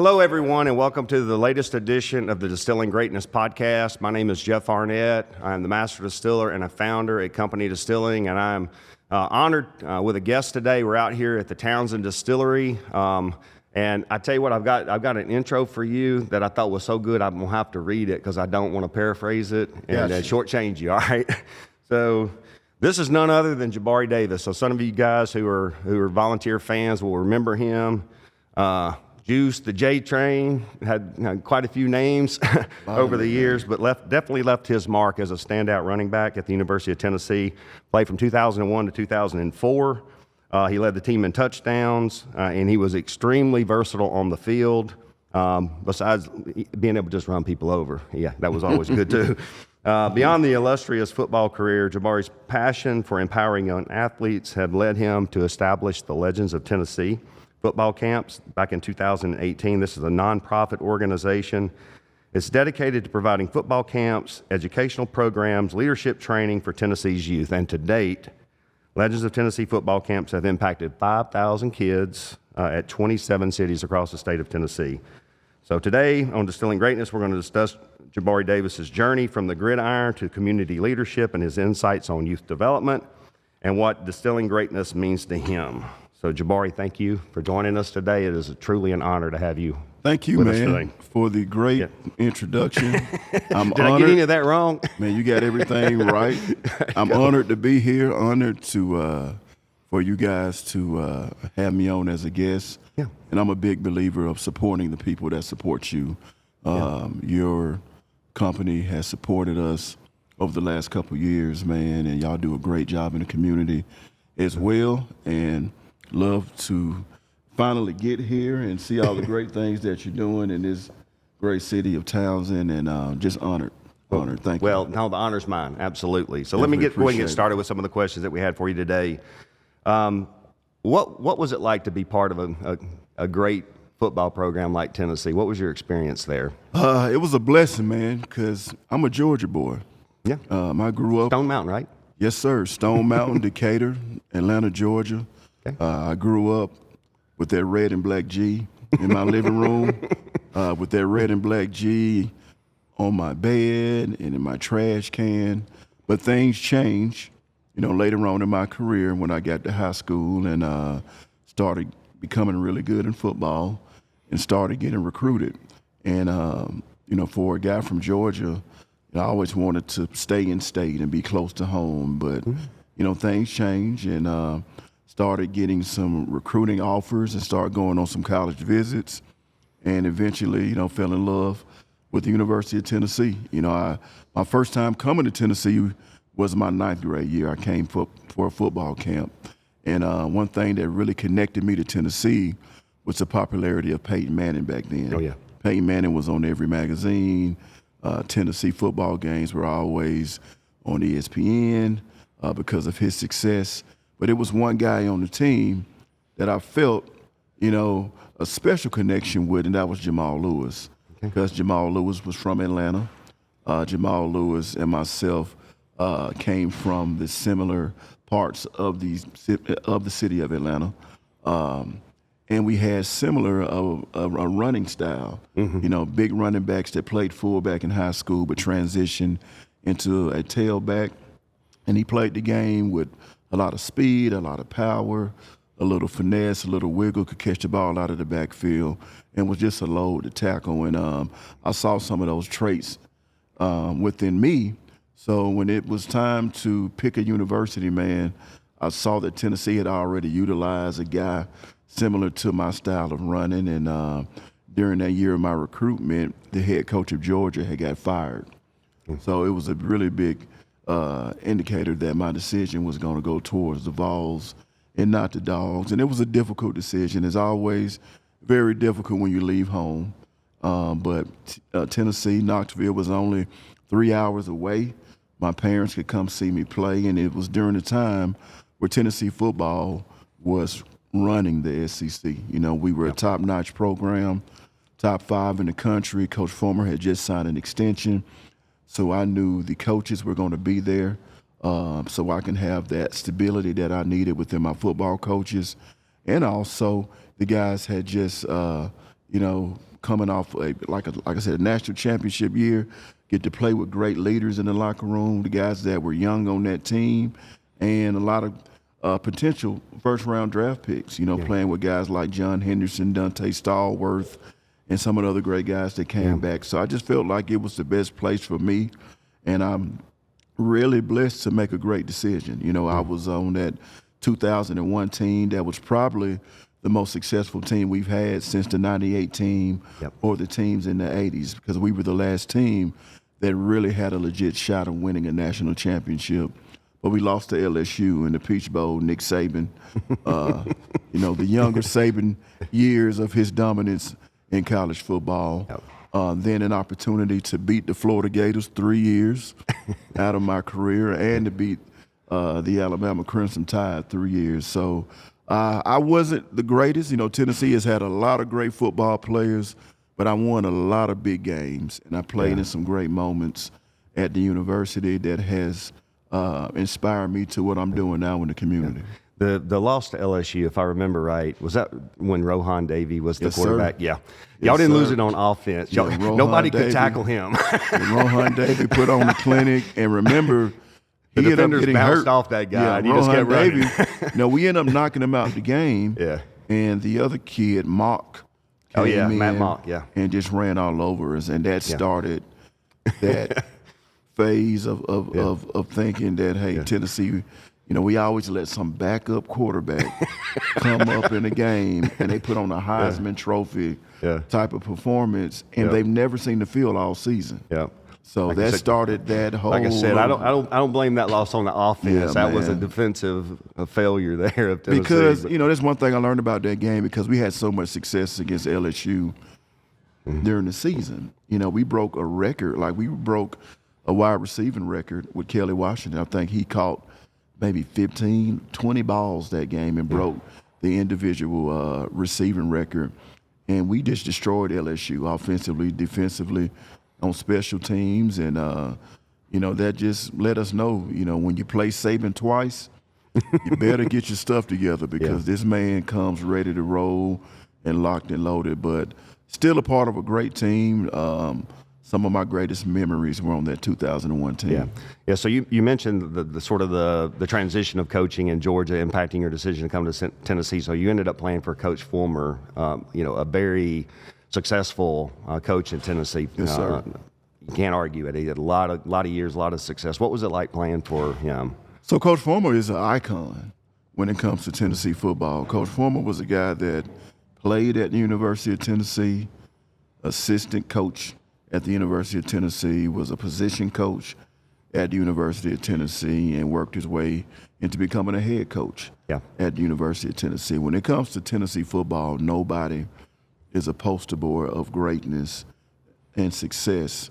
Hello, everyone, and welcome to the latest edition of the Distilling Greatness podcast. My name is Jeff Arnett. I'm the master distiller and a founder at Company Distilling, and I'm honored with a guest today. We're out here at the Townsend Distillery, and I tell you what, I've got an intro for you that I thought was so good I'm gonna have to read it because I don't want to paraphrase it and shortchange you. All right, so. This is none other than Jabari Davis. So some of you guys who are volunteer fans will remember him. Juice, the J Train, had quite a few names over the years, but definitely left his mark as a standout running back at the University of Tennessee. Played from 2001 to 2004. He led the team in touchdowns, and he was extremely versatile on the field. Besides being able to just run people over. Yeah, that was always good too. Beyond the illustrious football career, Jabari's passion for empowering young athletes had led him to establish the Legends of Tennessee football camps back in 2018. This is a nonprofit organization. It's dedicated to providing football camps, educational programs, leadership training for Tennessee's youth. And to date, Legends of Tennessee football camps have impacted 5,000 kids at 27 cities across the state of Tennessee. So today on Distilling Greatness, we're going to discuss Jabari Davis's journey from the gridiron to community leadership and his insights on youth development and what distilling greatness means to him. So Jabari, thank you for joining us today. It is truly an honor to have you. Thank you, man, for the great introduction. I'm Did I get any of that wrong? Man, you got everything right. I'm honored to be here, honored to for you guys to have me on as a guest. Yeah. And I'm a big believer of supporting the people that support you. Your company has supported us over the last couple of years, man, and y'all do a great job in the community as well. And love to finally get here and see all the great things that you're doing in this great city of Townsend, and just honored. Thank you. Well, no, the honor's mine, absolutely. So let me go ahead and get started with some of the questions that we had for you today. What was it like to be part of a great football program like Tennessee? What was your experience there? It was a blessing, man, because I'm a Georgia boy. Yeah. I grew up. Stone Mountain, right? Yes, sir. Stone Mountain, Decatur, Atlanta, Georgia. Okay. I grew up with that red and black G in my living room, with that red and black G on my bed and in my trash can. But things changed, later on in my career when I got to high school and started becoming really good in football and started getting recruited. And, for a guy from Georgia, I always wanted to stay in state and be close to home. But, things changed and started getting some recruiting offers and started going on some college visits, and eventually, fell in love with the University of Tennessee. My first time coming to Tennessee was my 9th grade year. I came for a football camp, and one thing that really connected me to Tennessee was the popularity of Peyton Manning back then. Oh, yeah. Peyton Manning was on every magazine. Tennessee football games were always on ESPN because of his success. But it was one guy on the team that I felt, a special connection with, and that was Jamal Lewis. Because Jamal Lewis was from Atlanta. Jamal Lewis and myself came from the similar parts of the city of Atlanta. And we had similar a running style. Mm-hmm. Big running backs that played fullback in high school but transitioned into a tailback. And he played the game with a lot of speed, a lot of power, a little finesse, a little wiggle, could catch the ball out of the backfield, and was just a load to tackle. And I saw some of those traits within me. So when it was time to pick a university, man, I saw that Tennessee had already utilized a guy similar to my style of running. And during that year of my recruitment, the head coach of Georgia had got fired. So it was a really big indicator that my decision was going to go towards the Vols and not the Dogs. And it was a difficult decision. It's always very difficult when you leave home. But Tennessee, Knoxville was only 3 hours away. My parents could come see me play, and it was during the time where Tennessee football was running the SEC. We were a top-notch program, top 5 in the country. Coach Fulmer had just signed an extension. So I knew the coaches were going to be there so I can have that stability that I needed within my football coaches. And also the guys had just, coming off like I said, a national championship year, get to play with great leaders in the locker room, the guys that were young on that team, and a lot of potential first-round draft picks, playing with guys like John Henderson, Dante Stallworth, and some of the other great guys that came back. So I just felt like it was the best place for me, and I'm really blessed to make a great decision. I was on that 2001 team that was probably the most successful team we've had since the 98 team or the teams in the 80s, because we were the last team that really had a legit shot of winning a national championship. But we lost to LSU in the Peach Bowl, Nick Saban. The younger Saban years of his dominance in college football. Then an opportunity to beat the Florida Gators 3 years out of my career, and to beat the Alabama Crimson Tide 3 years. So I wasn't the greatest. Tennessee has had a lot of great football players, but I won a lot of big games, and I played in some great moments at the university that has inspired me to what I'm doing now in the community. The loss to LSU, if I remember right, was that when Rohan Davey was the quarterback? Sir. Yeah. Yes, Y'all didn't sir. lose it on offense. Rohan Nobody could Davey. tackle him. Rohan Davey put on the clinic, and remember, The he ended up defenders getting bounced hurt off that guy, and he Rohan just kept running. Davey, we ended up knocking him out the game. Yeah. And the other kid, Mock, Oh, came yeah, in Matt Mock, yeah. and just ran all over us, and that started that phase of thinking that, hey, Tennessee, we always let some backup quarterback come up in the game, and they put on a Heisman Trophy type of performance, and they've never seen the field all season. Yeah. So Like I that said- started that whole. Like I said, I don't blame that loss on the offense. Yeah, that was a man. defensive failure there of Tennessee. Because, But- that's one thing I learned about that game, because we had so much success against LSU during the season. We broke a record. Like, we broke a wide receiving record with Kelly Washington. I think he caught maybe 15, 20 balls that game and broke the individual receiving record. And we just destroyed LSU offensively, defensively, on special teams. And, that just let us know, when you play Saban twice, you better get your stuff together, because this man comes ready to roll and locked and loaded. But still a part of a great team. Some of my greatest memories were on that 2001 team. Yeah. So you mentioned the sort of the transition of coaching in Georgia impacting your decision to come to Tennessee. So you ended up playing for Coach Fulmer, a very successful coach in Tennessee. Yes, sir. You can't argue it. He had a lot of years, a lot of success. What was it like playing for him? So Coach Fulmer is an icon when it comes to Tennessee football. Coach Fulmer was a guy that played at the University of Tennessee, assistant coach at the University of Tennessee, was a position coach at the University of Tennessee, and worked his way into becoming a head coach at the University of Tennessee. When it comes to Tennessee football, nobody is a poster boy of greatness and success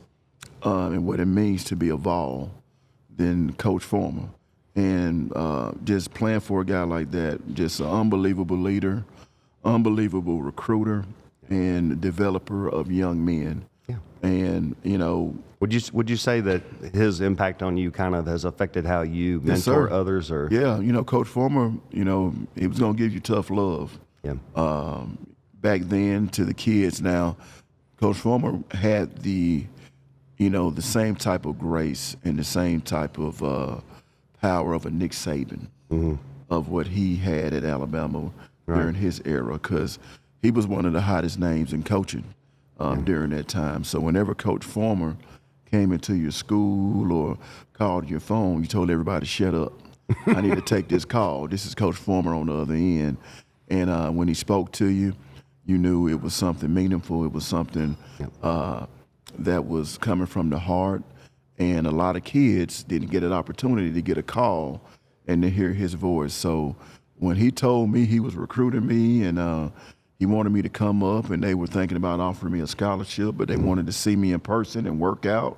and what it means to be a Vol than Coach Fulmer. And just playing for a guy like that, just an unbelievable leader, unbelievable recruiter, and developer of young men. Yeah. And, Would you say that his impact on you kind of has affected how you Yes, mentor sir. others? Or Coach Fulmer, he was going to give you tough love. Yeah. Back then to the kids. Now, Coach Fulmer had the same type of grace and the same type of power of a Nick Saban, of what he had at Alabama during his era, because he was one of the hottest names in coaching during that time. So whenever Coach Fulmer came into your school or called your phone, you told everybody, shut up. I need to take this call. This is Coach Fulmer on the other end. And when he spoke to you, you knew it was something meaningful. It was something that was coming from the heart. And a lot of kids didn't get an opportunity to get a call and to hear his voice. So when he told me he was recruiting me, and he wanted me to come up, and they were thinking about offering me a scholarship, but they wanted to see me in person and work out,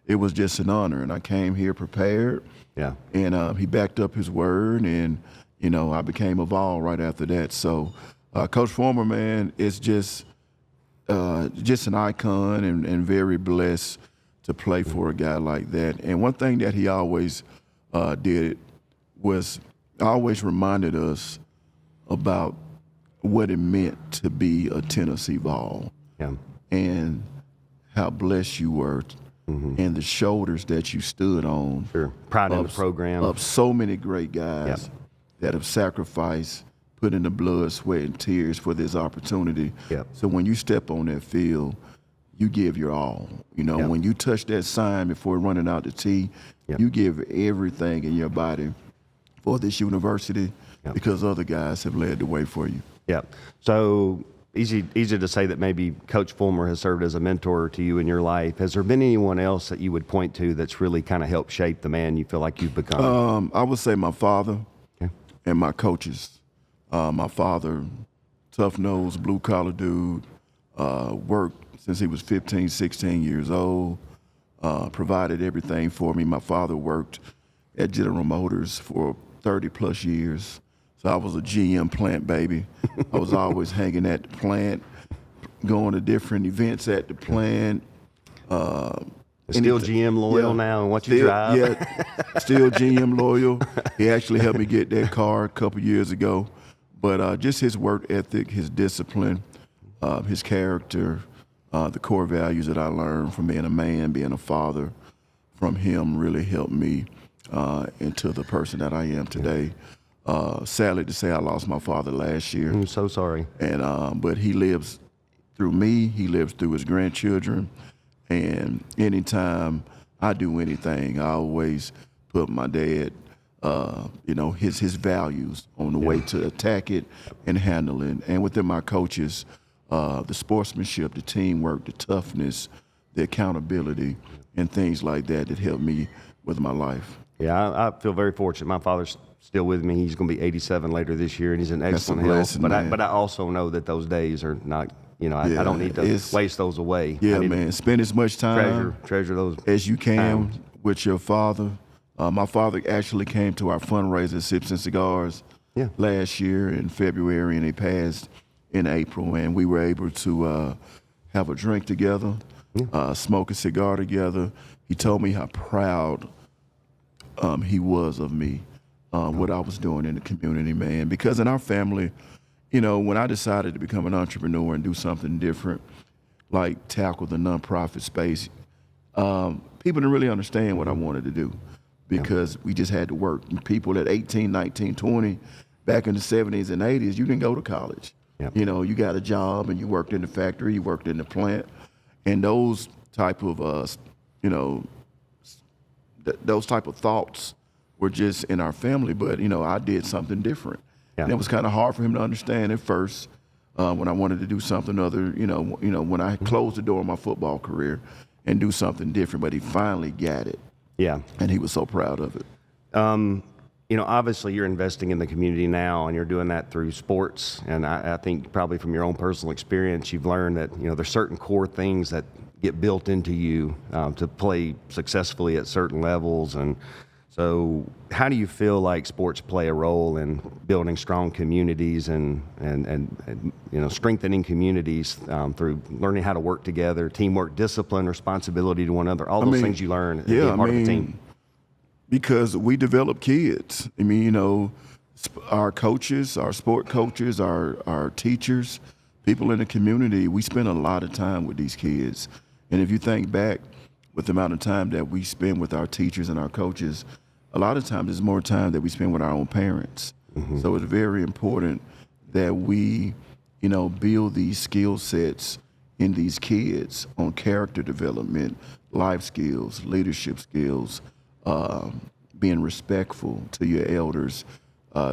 it was just an honor. And I came here prepared. Yeah. And he backed up his word, and, I became a Vol right after that. So Coach Fulmer, man, is just an icon, and very blessed to play for a guy like that. And one thing that he always did was always reminded us about what it meant to be a Tennessee Vol. Yeah. and how blessed you were, and the shoulders that you stood on. Sure. Pride in the program. Of so many great guys Yep. that have sacrificed, put in the blood, sweat, and tears for this opportunity. Yep. So when you step on that field, you give your all. You know, Yep. when you touch that sign before running out the tee, Yep. you give everything in your body for this university Yep. because other guys have led the way for you. Yeah. So easy to say that maybe Coach Fulmer has served as a mentor to you in your life. Has there been anyone else that you would point to that's really kind of helped shape the man you feel like you've become? I would say my father Okay. and my coaches. My father, tough-nosed, blue-collar dude, worked since he was 15, 16 years old, provided everything for me. My father worked at General Motors for 30-plus years. So I was a GM plant baby. I was always hanging at the plant, going to different events at the plant. Still GM loyal now and what you drive? Yeah, still GM loyal. He actually helped me get that car a couple years ago. But just his work ethic, his discipline, his character, the core values that I learned from being a man, being a father, from him really helped me into the person that I am today. Sadly to say, I lost my father last year. I'm so sorry. And but he lives through me. He lives through his grandchildren. And anytime I do anything, I always put my dad, his values on the way to attack it and handle it. And within my coaches, the sportsmanship, the teamwork, the toughness, the accountability, and things like that helped me with my life. Yeah, I feel very fortunate. My father's still with me. He's going to be 87 later this year, and he's in That's a excellent health. blessing, But man. I also know that those days are not, I don't need to waste those away. Yeah, I need man. Spend as much to time treasure those as you can times. with your father. My father actually came to our fundraiser, Sips and Cigars, last year in February, and he passed in April. And we were able to have a drink together, smoke a cigar together. He told me how proud he was of me, what I was doing in the community, man. Because in our family, when I decided to become an entrepreneur and do something different, like tackle the nonprofit space, people didn't really understand what I wanted to do because we just had to work. People at 18, 19, 20, back in the 70s and 80s, you didn't go to college. Yep. You got a job and you worked in the factory, you worked in the plant, and those type of, those type of thoughts were just in our family. But, I did something different. Yeah. And it was kind of hard for him to understand at first when I wanted to do something other, when I closed the door on my football career and do something different, but he finally got it. Yeah. And he was so proud of it. Obviously you're investing in the community now, and you're doing that through sports. And I think probably from your own personal experience, you've learned that, there's certain core things that get built into you to play successfully at certain levels. And so how do you feel like sports play a role in building strong communities and strengthening communities through learning how to work together, teamwork, discipline, responsibility to one another, all those things you learn as being part of the team? Because we develop kids. Our coaches, our sport coaches, our teachers, people in the community, we spend a lot of time with these kids. And if you think back with the amount of time that we spend with our teachers and our coaches, a lot of times there's more time that we spend with our own parents. Mm-hmm. So it's very important that we, build these skill sets in these kids on character development, life skills, leadership skills, being respectful to your elders,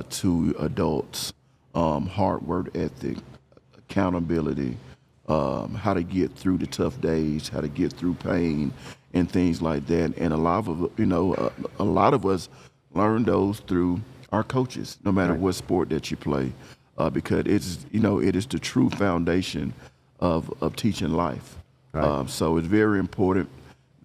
to adults, hard work ethic, accountability, how to get through the tough days, how to get through pain, and things like that. And a lot of us learn those through our coaches, no matter what sport that you play, because it's it is the true foundation of teaching life. Right. So it's very important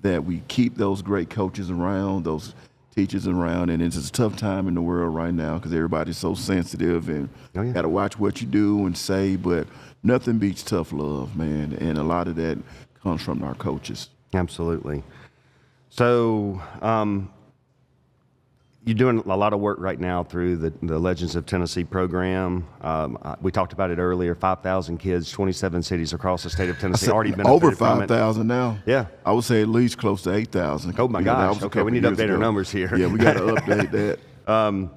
that we keep those great coaches around, those teachers around, and it's a tough time in the world right now because everybody's so sensitive and got to watch what you do and say, but nothing beats tough love, man, and a lot of that comes from our coaches. Absolutely. So you're doing a lot of work right now through the Legends of Tennessee program. We talked about it earlier, 5,000 kids, 27 cities across the state of Tennessee already benefited over from it. 5,000 now. Yeah. I would say at least close to 8,000. Oh, my gosh. Okay, we need to update our numbers here. Yeah, we got to update that.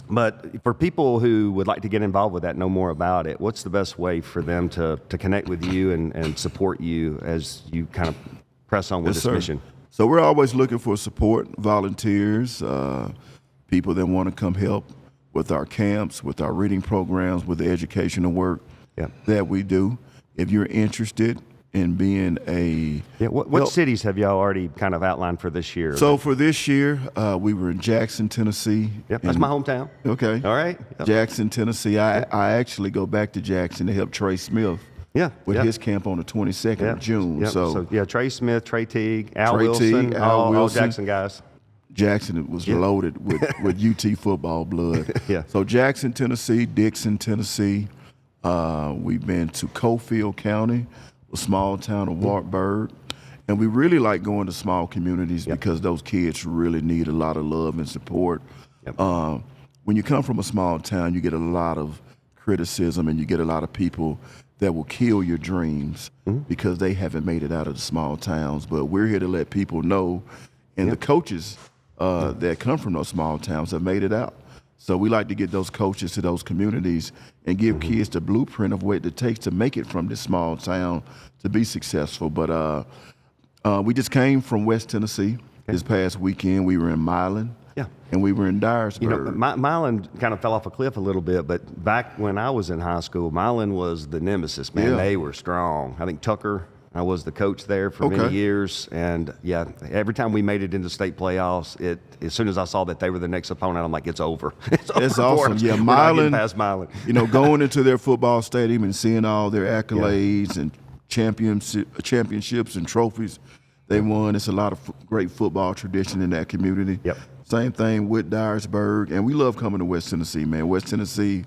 But for people who would like to get involved with that, know more about it, what's the best way for them to connect with you and support you as you kind of press on with this mission? So we're always looking for support, volunteers, people that want to come help with our camps, with our reading programs, with the educational work that we do. If you're interested in being what cities have y'all already kind of outlined for this year? So for this year, we were in Jackson, Tennessee. Yep, that's my hometown. Okay. All right. Yep. Jackson, Tennessee. I actually go back to Jackson to help Trey Smith. With his camp on the 22nd of June. So Trey Smith, Trey Teague, Al Wilson, all Jackson guys. Jackson was loaded with UT football blood. So Jackson, Tennessee, Dixon, Tennessee. We've been to Cofield County, a small town of Wartburg. And we really like going to small communities because those kids really need a lot of love and support. When you come from a small town, you get a lot of criticism and you get a lot of people that will kill your dreams because they haven't made it out of the small towns. But we're here to let people know, and the coaches that come from those small towns have made it out. So we like to get those coaches to those communities and give kids the blueprint of what it takes to make it from this small town to be successful. But we just came from West Tennessee this past weekend. We were in Milan. And we were in Dyersburg. You know, Milan kind of fell off a cliff a little bit, but back when I was in high school, Milan was the nemesis, man. They were strong. I think Tucker, I was the coach there for many years. And, every time we made it into state playoffs, as soon as I saw that they were the next opponent, I'm like, it's over. It's awesome. Yeah, Milan. Past Milan. You know, going into their football stadium and seeing all their accolades and championships and trophies they won. It's a lot of great football tradition in that community. Same thing with Dyersburg, and we love coming to West Tennessee, man. West Tennessee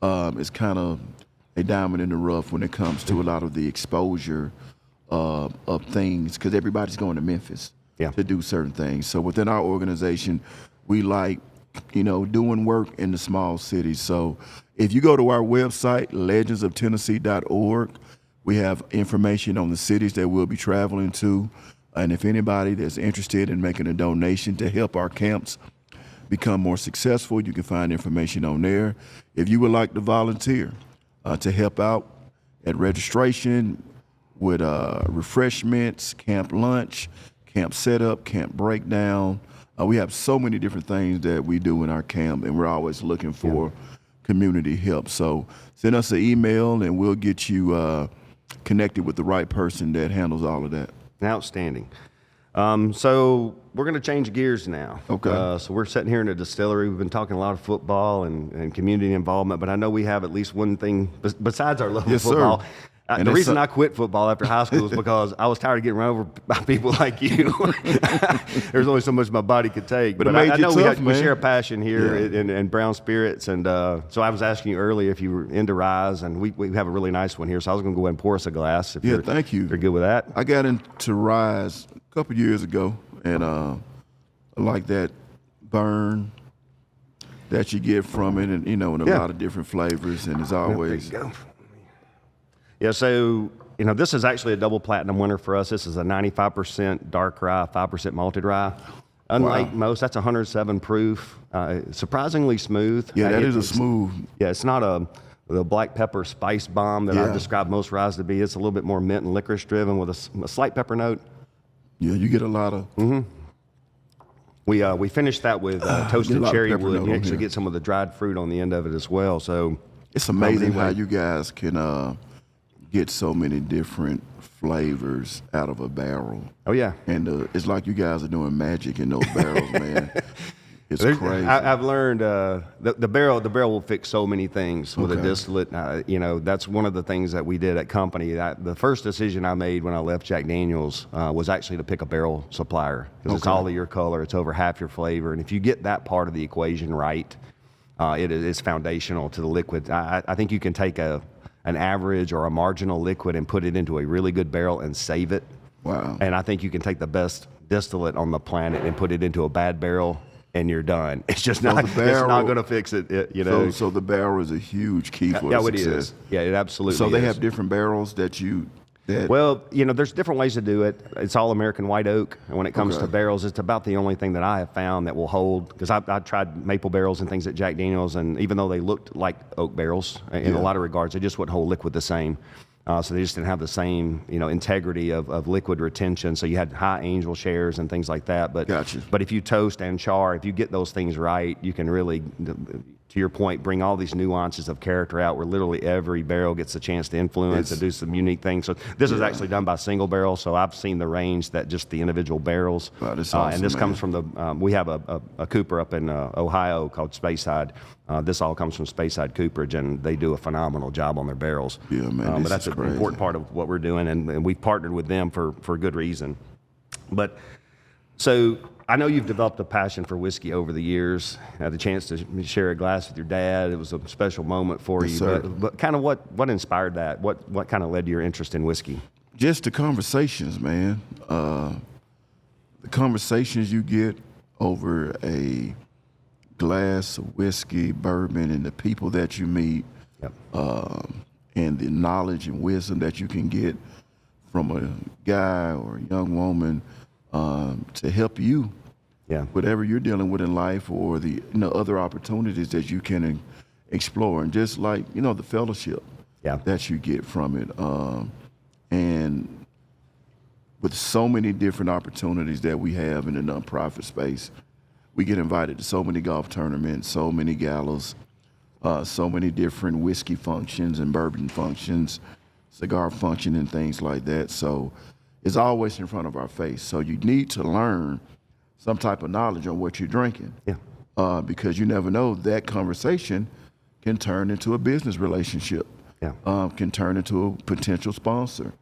is kind of a diamond in the rough when it comes to a lot of the exposure of things, because everybody's going to Memphis to do certain things. So within our organization, we like, doing work in the small cities. So if you go to our website, legendsoftennessee.org, we have information on the cities that we'll be traveling to. And if anybody that's interested in making a donation to help our camps become more successful, you can find information on there. If you would like to volunteer to help out at registration with refreshments, camp lunch, camp setup, camp breakdown, we have so many different things that we do in our camp, and we're always looking for community help. So send us an email, and we'll get you connected with the right person that handles all of that. Outstanding. So we're going to change gears now. Okay. So we're sitting here in a distillery. We've been talking a lot of football and community involvement, but I know we have at least one thing besides our love of football. The reason I quit football after high school is because I was tired of getting run over by people like you. There's only so much my body could take. But I know we share a passion here in brown spirits. And so I was asking you earlier if you were into rye, and we have a really nice one here. So I was going to go ahead and pour us a glass. Thank you. If you're good with that. I got into rye a couple years ago, and I like that burn that you get from it, and and a lot of different flavors, and it's always. There you go. Yeah, so, this is actually a double platinum winner for us. This is a 95% dark rye, 5% malted rye. Unlike most, that's 107 proof, surprisingly smooth. Yeah, that is a smooth. Yeah, it's not the black pepper spice bomb that I describe most ryes to be. It's a little bit more mint and licorice driven with a slight pepper note. Yeah, you get a lot of. We finished that with toasted cherry wood, and you actually get some of the dried fruit on the end of it as well. So it's amazing how you guys can get so many different flavors out of a barrel. Oh yeah, and it's like you guys are doing magic in those barrels, man. It's crazy. I've learned the barrel will fix so many things with a distillate. That's one of the things that we did at Company. The first decision I made when I left Jack Daniel's was actually to pick a barrel supplier, because it's all of your color, it's over half your flavor, and if you get that part of the equation right, it is foundational to the liquid. I think you can take an average or a marginal liquid and put it into a really good barrel and save it. Wow. And I think you can take the best distillate on the planet and put it into a bad barrel and you're done. It's just So not. the barrel- It's not going to fix it. You know. So the barrel is a huge key for Yeah, the it success. is. Yeah, it absolutely. So they is. have different barrels that. Well, there's different ways to do it. It's all American white oak, and when it comes to barrels, it's about the only thing that I have found that will hold. Because I tried maple barrels and things at Jack Daniel's, and even though they looked like oak barrels in a lot of regards, they just wouldn't hold liquid the same. So they just didn't have the same, integrity of liquid retention. So you had high angel shares and things like that. But Gotcha. But if you toast and char, if you get those things right, you can really, to your point, bring all these nuances of character out where literally every barrel gets a chance to influence and do some unique things. So this is actually done by single barrel. So I've seen the range that just the individual barrels. Wow, that's awesome, and this man. comes from we have a cooper up in Ohio called Speyside. This all comes from Speyside Cooperage, and they do a phenomenal job on their barrels. Yeah, man, But that's an crazy. important part of what we're doing, and we've partnered with them for a good reason. But so I know you've developed a passion for whiskey over the years. Had the chance to share a glass with your dad. It was a special moment for Yes, you. sir. But kind of what inspired that? What kind of led to your interest in whiskey? Just the conversations, man. The conversations you get over a glass of whiskey, bourbon, and the people that you meet, Yep. and the knowledge and wisdom that you can get from a guy or a young woman to help you, Yeah. whatever you're dealing with in life, or the other opportunities that you can explore, and just like the fellowship Yeah. that you get from it, and with so many different opportunities that we have in the nonprofit space, we get invited to so many golf tournaments, so many galas, so many different whiskey functions and bourbon functions, cigar function and things like that. So it's always in front of our face. So you need to learn some type of knowledge on what you're drinking. Yeah. Because you never know, that conversation can turn into a business relationship. Yeah. Can turn into a potential sponsor,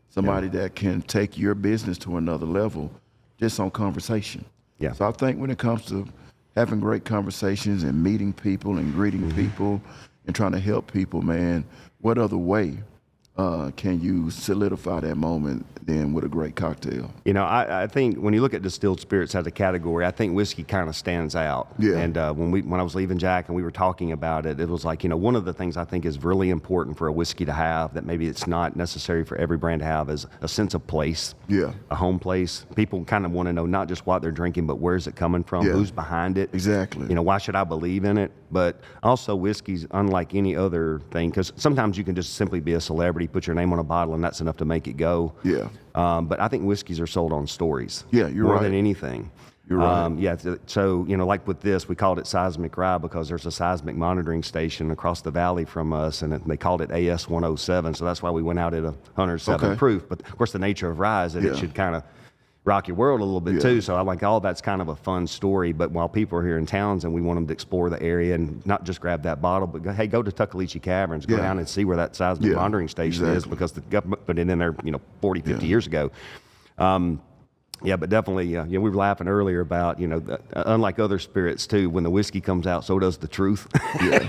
somebody that can take your business to another level just on conversation. Yeah. So I think when it comes to having great conversations and meeting people and greeting people and trying to help people, man, what other way can you solidify that moment than with a great cocktail? I think when you look at distilled spirits as a category, I think whiskey kind of stands out. Yeah. And when I was leaving Jack and we were talking about it, it was like, one of the things I think is really important for a whiskey to have that maybe it's not necessary for every brand to have is a sense of place. Yeah. A home place. People kind of want to know not just what they're drinking, but where's it coming from, Yeah. who's behind it. Exactly. Why should I believe in it? But also whiskey's unlike any other thing, because sometimes you can just simply be a celebrity, put your name on a bottle, and that's enough to make it go. Yeah. But I think whiskeys are sold on stories. Yeah, you're more right. than anything. You're right. Yeah. So like with this, we called it seismic rye because there's a seismic monitoring station across the valley from us, and they called it AS 107. So that's why we went out at 107 Okay. proof. But of course, the nature of rye is that Yeah. it should kind of rock your world a little bit Yeah. too. So I like all that's kind of a fun story. But while people are here in Townsend, we want them to explore the area and not just grab that bottle, but go to Tuckaleechee Caverns, go Yeah. down and see where that seismic Yeah, monitoring station is, exactly. because the government put it in there, 40, 50 Yeah. years ago. Yeah, but definitely, we were laughing earlier about, unlike other spirits too, when the whiskey comes out, so does the truth. Yeah.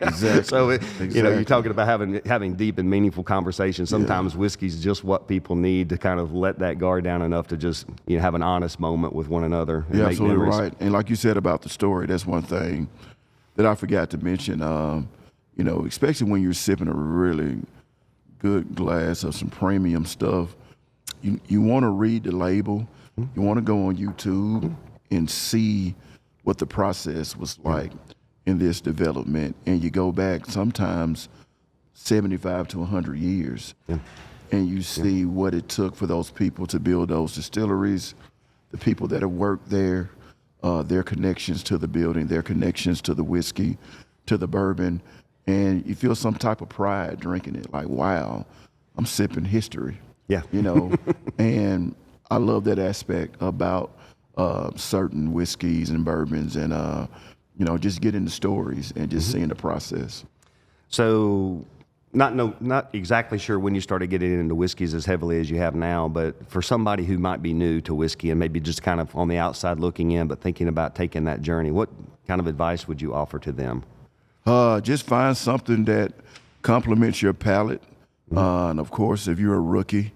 Exactly. So, you're Exactly. talking about having deep and meaningful conversations. Sometimes whiskey's just what people need to kind of let that guard down enough to just have an honest moment with one another. And You're make absolutely memories. right. And like you said about the story, that's one thing that I forgot to mention. Especially when you're sipping a really good glass of some premium stuff, you want to read the label. You want to go on YouTube and see what the process was like in this development. And you go back sometimes 75 to 100 years. Yeah. And you see what it took for those people to build those distilleries, the people that have worked there, their connections to the building, their connections to the whiskey, to the bourbon, and you feel some type of pride drinking it. Like, wow, I'm sipping history. Yeah. And I love that aspect about certain whiskeys and bourbons, and just getting the stories and just seeing the process. So, not exactly sure when you started getting into whiskeys as heavily as you have now, but for somebody who might be new to whiskey and maybe just kind of on the outside looking in, but thinking about taking that journey, what kind of advice would you offer to them? Just find something that complements your palate. And of course, if you're a rookie,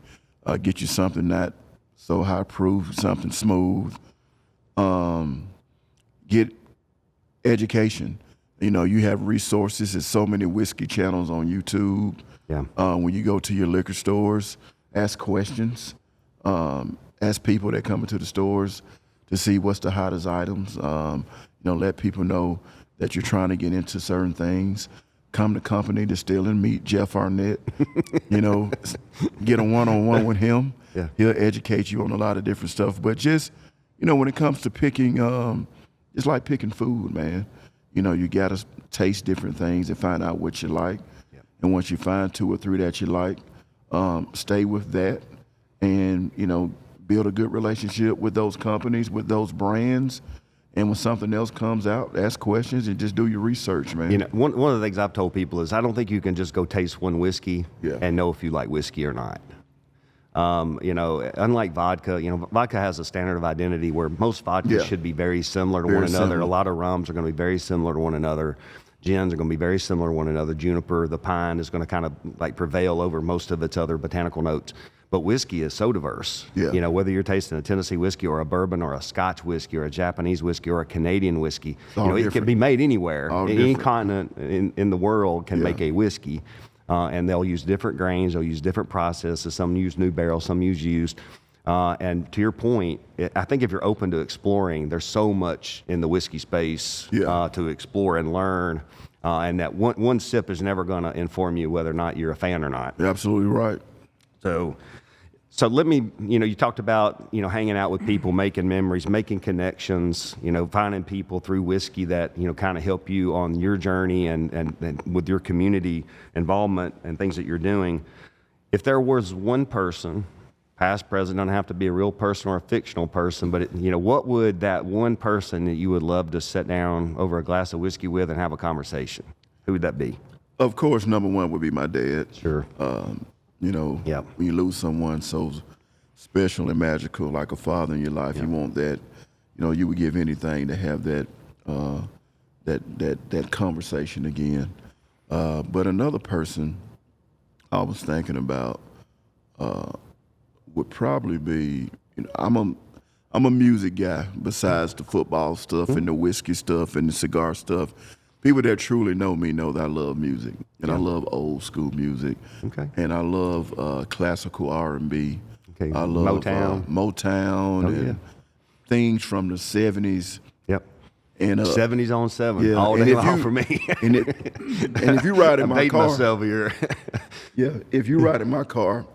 get you something not so high proof, something smooth. Get get education. You know, you have resources. There's so many whiskey channels on YouTube. Yeah. When you go to your liquor stores, ask questions. Ask people that come into the stores to see what's the hottest items. Let people know that you're trying to get into certain things. Come to Company Distilling, meet Jeff Arnett. Get a one-on-one with him. Yeah. He'll educate you on a lot of different stuff. But just, when it comes to picking, it's like picking food, man. You got to taste different things and find out what you like. Yeah. And once you find 2 or 3 that you like, stay with that and, build a good relationship with those companies, with those brands. And when something else comes out, ask questions and just do your research, man. One of the things I've told people is I don't think you can just go taste one whiskey and know if you like whiskey or not. Unlike vodka, vodka has a standard of identity where most vodkas should be very similar to one another. Similar. A lot of rums are going to be very similar to one another. Gins are going to be very similar to one another. Juniper, the pine, is going to kind of like prevail over most of its other botanical notes. But whiskey is so diverse. Yeah. Whether you're tasting a Tennessee whiskey or a bourbon or a Scotch whiskey or a Japanese whiskey or a Canadian whiskey, it can be made anywhere. Any continent in the world can make a whiskey. And they'll use different grains, they'll use different processes. Some use new barrels, some use used. And to your point, I think if you're open to exploring, there's so much in the whiskey space to explore and learn. And that one sip is never going to inform you whether or not you're a fan or not. You're absolutely right. So let me, you talked about, hanging out with people, making memories, making connections, finding people through whiskey that, kind of help you on your journey and with your community involvement and things that you're doing. If there was one person, past, present, doesn't have to be a real person or a fictional person, but what would that one person that you would love to sit down over a glass of whiskey with and have a conversation? Who would that be? Of course, number one would be my dad. Sure. When you lose someone so special and magical like a father in your life, you want that, you would give anything to have that that conversation again. But another person I was thinking about would probably be, I'm a music guy besides the football stuff and the whiskey stuff and the cigar stuff. People that truly know me know that I love music, and I love old school music, and I love classical R&B. Okay. I love Motown, and things from the 70s. Yep. And 70s on 7, all day long for me. and if you ride in my car, myself here. if you ride in my car,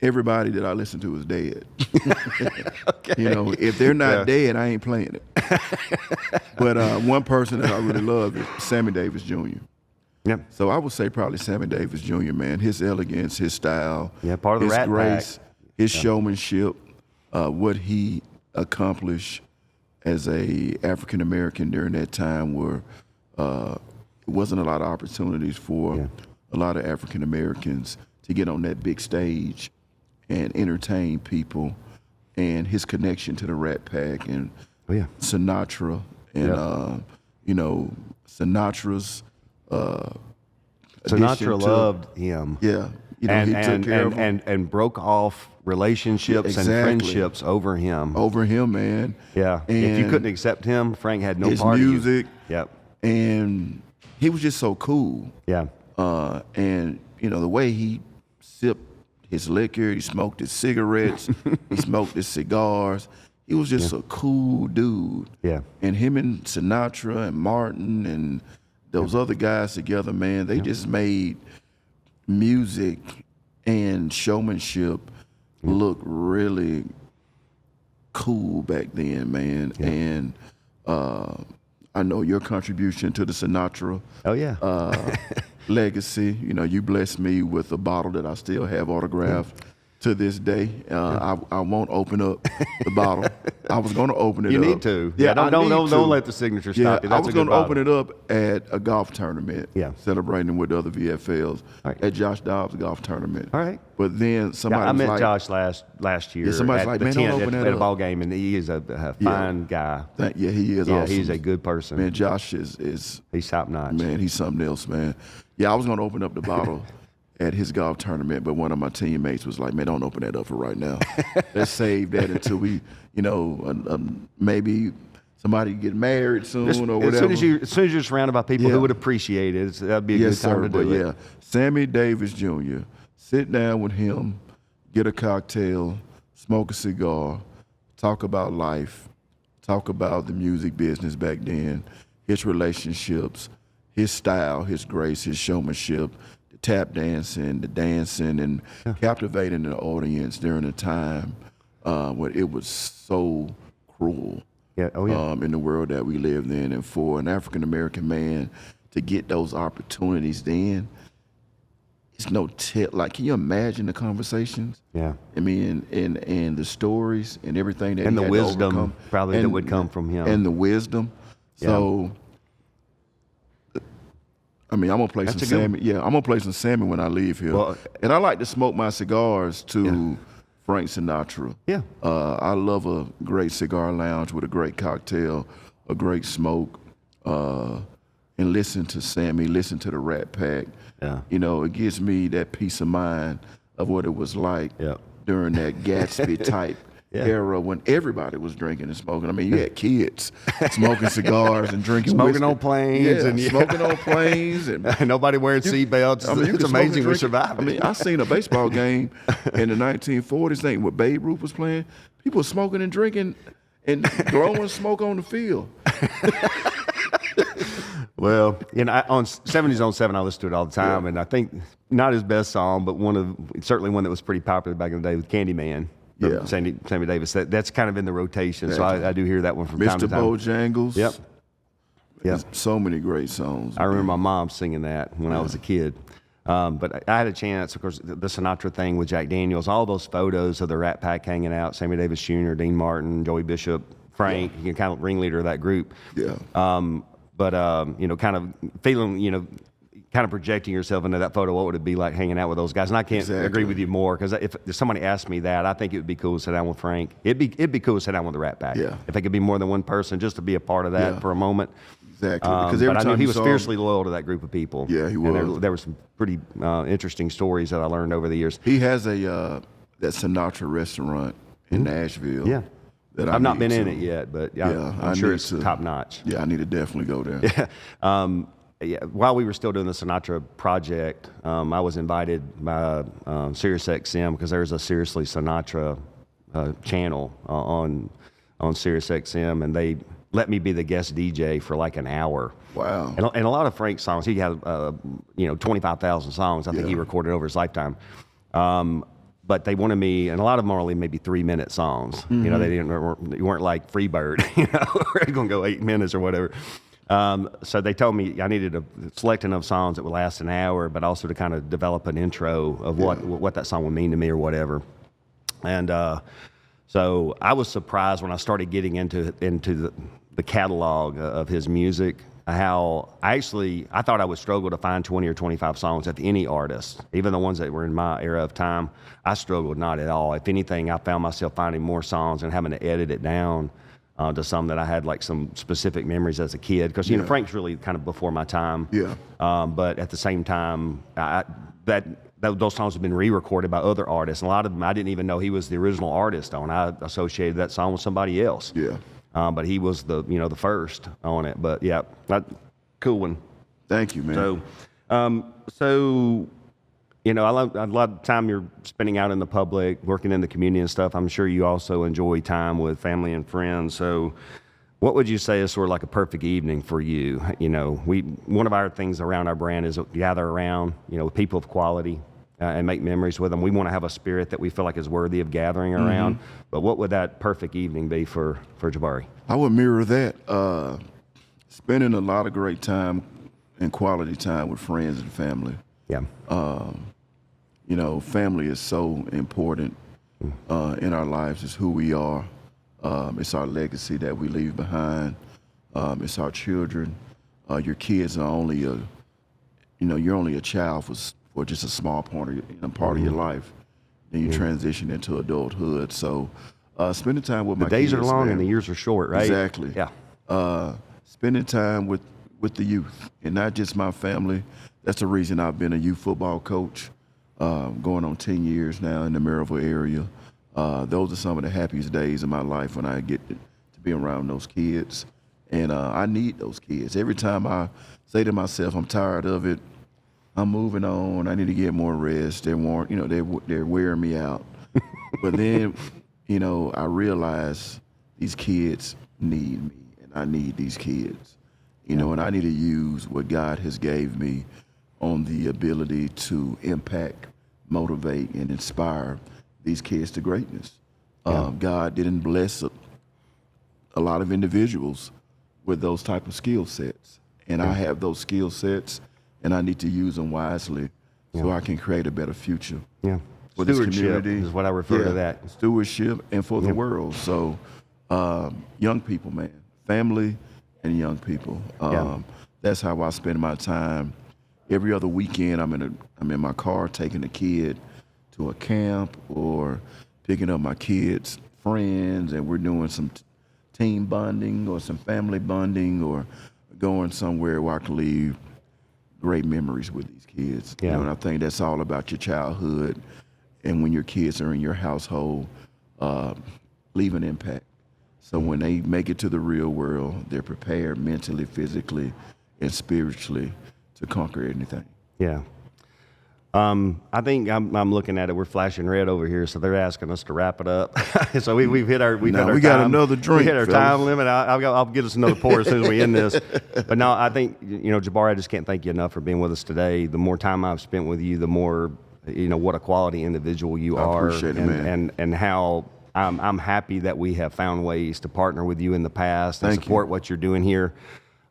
everybody that I listen to is dead. If they're not dead, I ain't playing it. But one person that I really love is Sammy Davis Jr. Yep. So I would say probably Sammy Davis Jr., man. His elegance, his style, part of the his Rat grace, Pack. his showmanship, what he accomplished as a African American during that time where it wasn't a lot of opportunities for a lot of African Americans to get on that big stage and entertain people, and his connection to the Rat Pack and Sinatra and Sinatra's Sinatra loved him. Yeah. He took care of him. And broke off relationships and friendships over him. Over him, man. Yeah. And if you couldn't accept him, Frank had no his part music. of you. Yep. And he was just so cool. Yeah. And the way he sipped his liquor, he smoked his cigarettes, he smoked his cigars. He was just a cool dude. Yeah. And him and Sinatra and Martin and those other guys together, man, they just made music and showmanship look really cool back then, man. Yeah. And I know your contribution to the Sinatra legacy. You blessed me with a bottle that I still have autographed to this day. I won't open up the bottle. I was going to open it up. You need to. Yeah, don't let the signature stop you. That's I was going to open it up at a golf tournament, celebrating with the other VFLs at Josh Dobbs' golf tournament. All right. But then somebody I was met like, Josh last year somebody's like, the man, tent don't open that at a up. ball game, and he is a fine guy. Yeah, he is Yeah, awesome. he's a good person. Man, Josh is he's top notch. Man, he's something else, man. Yeah, I was going to open up the bottle at his golf tournament, but one of my teammates was like, man, don't open that up for right now. Let's save that until we, maybe somebody get married soon Just, or whatever. as soon as you're surrounded by people who would appreciate it, that'd be a good time to do it. Yeah, Sammy Davis Jr. Sit down with him, get a cocktail, smoke a cigar, talk about life, talk about the music business back then, his relationships, his style, his grace, his showmanship, the tap dancing, the dancing, and captivating the audience during a time when it was so cruel. Yeah. Oh, yeah. In the world that we lived in, and for an African American man to get those opportunities then, it's no tip. Like, can you imagine the conversations? Yeah. I mean, and the stories and everything that And he the had to wisdom overcome. probably that would come from him. And the wisdom. So, I mean, I'm gonna play some Sammy. Yeah, I'm gonna play some Sammy when I leave here. Well, and I like to smoke my cigars to Frank Sinatra. Yeah. I love a great cigar lounge with a great cocktail, a great smoke, and listen to Sammy, listen to the Rat Pack. Yeah. You know, it gives me that peace of mind of what it was like during that Gatsby type era when everybody was drinking and smoking. I mean, you had kids smoking cigars and drinking Smoking whiskey. on planes. Yeah, and smoking on planes. And nobody wearing seatbelts. I mean, It's amazing we survived. I mean, I seen a baseball game in the 1940s thing where Babe Ruth was playing. People were smoking and drinking and blowing smoke on the field. Well, you know, on 70s on 7, I listen to it all the time, and I think not his best song, but certainly one that was pretty popular back in the day with Candyman. Yeah. Sammy Davis. That's kind of in the rotation, so I do hear that one from time to Mr. time. Bojangles. Yep. Yep. So many great songs. I remember my mom singing that when I was a kid. But I had a chance, of course, the Sinatra thing with Jack Daniels, all those photos of the Rat Pack hanging out, Sammy Davis Jr., Dean Martin, Joey Bishop, Frank, you know, kind of ringleader of that group. Yeah. You know, kind of feeling, you know, kind of projecting yourself into that photo, what would it be like hanging out with those guys? And I can't agree with you more, because if somebody asked me that, I think it would be cool to sit down with Frank. It'd be cool to sit down with the Rat Pack. Yeah. If it could be more than one person, just to be a part of that for a moment. Exactly. Because every but I time knew he you was saw fiercely loyal to that group of people. Yeah, he And was. there were some pretty interesting stories that I learned over the years. He has that Sinatra restaurant in Nashville. Yeah. That I've not been in it yet, but I'm sure it's top notch. Yeah, I need to definitely go there. While we were still doing the Sinatra project, I was invited by SiriusXM, because there's a Seriously Sinatra channel on SiriusXM, and they let me be the guest DJ for like an hour. Wow. And a lot of Frank's songs, he had 25,000 songs I think he recorded over his lifetime. But they wanted me, and a lot of them are only maybe 3-minute songs. Mm-hmm. You know, they weren't like Freebird, you know, we're going to go 8 minutes or whatever. So they told me I needed to select enough songs that would last an hour, but also to kind of develop an intro of what that song would mean to me or whatever. And so I was surprised when I started getting into the catalog of his music, how I thought I would struggle to find 20 or 25 songs of any artist, even the ones that were in my era of time. I struggled not at all. If anything, I found myself finding more songs and having to edit it down to some that I had like some specific memories as a kid. Because, you know, Frank's really kind of before my time. Yeah. But at the same time, those songs have been re-recorded by other artists. And a lot of them I didn't even know he was the original artist on. I associated that song with somebody else. Yeah. But he was the first on it. But yeah, cool one. Thank you, man. So you know, I love the time you're spending out in the public, working in the community and stuff. I'm sure you also enjoy time with family and friends. So what would you say is sort of like a perfect evening for you? You know, one of our things around our brand is gather around, you know, with people of quality and make memories with them. We want to have a spirit that we feel like is worthy of gathering around. But what would that perfect evening be for Jabari? I would mirror that. Spending a lot of great time and quality time with friends and family. Yeah. You know, family is so important in our lives. It's who we are. It's our legacy that we leave behind. It's our children. Your kids are only you're only a child for just a small part of your life. Then you transition into adulthood. So spending time with my kids. The days are long, man. and the years are short, right? Exactly. Yeah. Spending time with the youth, and not just my family. That's the reason I've been a youth football coach, going on 10 years now in the Maryville area. Those are some of the happiest days of my life when I get to be around those kids. And I need those kids. Every time I say to myself, I'm tired of it, I'm moving on, I need to get more rest, they're wearing me out. But then, I realize these kids need me, and I need these kids, and I need to use what God has gave me on the ability to impact, motivate, and inspire these kids to greatness. God didn't bless a lot of individuals with those type of skill sets, and I have those skill sets, and I need to use them wisely so I can create a better future. Yeah. For this Stewardship community is what I refer to that. Stewardship and for the world. So, young people, man, family and young people. That's how I spend my time. Every other weekend, I'm in my car taking a kid to a camp or picking up my kids' friends, and we're doing some team bonding or some family bonding or going somewhere where I can leave great memories with these kids. And I think that's all about your childhood. And when your kids are in your household, leave an impact. So when they make it to the real world, they're prepared mentally, physically, and spiritually to conquer anything. Yeah. I think I'm looking at it. We're flashing red over here, so they're asking us to wrap it up. So we've hit our We time. got another drink. We hit our fellas. time limit. I'll get us another pour as soon as we end this. But no, I think Jabari, I just can't thank you enough for being with us today. The more time I've spent with you, the more what a quality individual you are, appreciate it, man. and how I'm happy that we have found ways to partner with you in the past and support what you're doing here.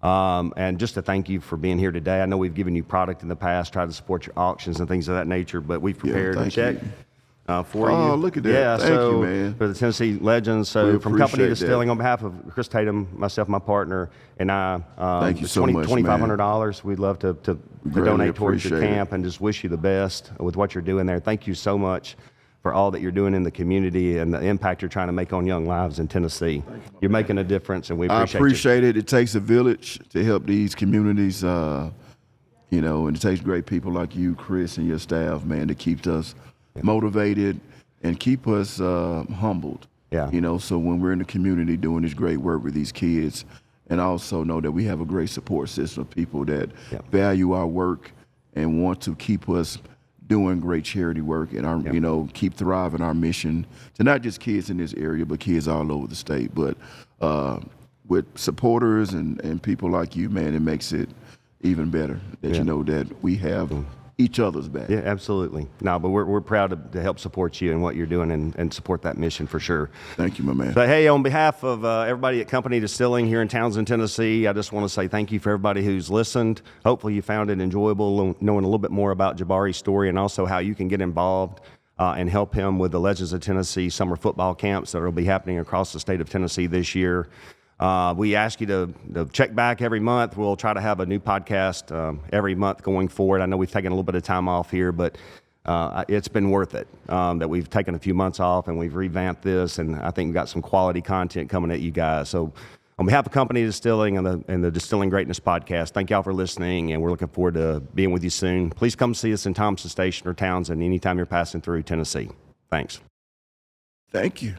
And just to thank you for being here today. I know we've given you product in the past, tried to support your auctions and things of that nature, but we've prepared a check for you. Oh, look at that. Yeah, Thank you, man. For the Tennessee Legends. So We from Company appreciate Distilling, on behalf of Chris Tatum, myself, my partner, and I, Thank you so much, $2,500. We'd love to Greatly donate towards your appreciate it. camp and just wish you the best with what you're doing there. Thank you so much for all that you're doing in the community and the impact you're trying to make on young lives in Tennessee. You're making a difference, and we appreciate I appreciate it. It takes a village to help these communities, and it takes great people like you, Chris, and your staff, man, to keep us motivated and keep us humbled. Yeah. So when we're in the community doing this great work with these kids, and also know that we have a great support system of people that value our work and want to keep us doing great charity work and our, keep thriving our mission to not just kids in this area, but kids all over the state. But with supporters and people like you, man, it makes it even better that you know that we have each other's back. Yeah, absolutely. No, but we're proud to help support you and what you're doing and support that mission for sure. Thank you, my man. But hey, on behalf of everybody at Company Distilling here in Townsend, Tennessee, I just want to say thank you for everybody who's listened. Hopefully you found it enjoyable knowing a little bit more about Jabari's story and also how you can get involved and help him with the Legends of Tennessee summer football camps that will be happening across the state of Tennessee this year. We ask you to check back every month. We'll try to have a new podcast every month going forward. I know we've taken a little bit of time off here, but it's been worth it that we've taken a few months off and we've revamped this, and I think we've got some quality content coming at you guys. So on behalf of Company Distilling and the Distilling Greatness podcast, thank y'all for listening, and we're looking forward to being with you soon. Please come see us in Thompson Station or Townsend anytime you're passing through Tennessee. Thanks. Thank you.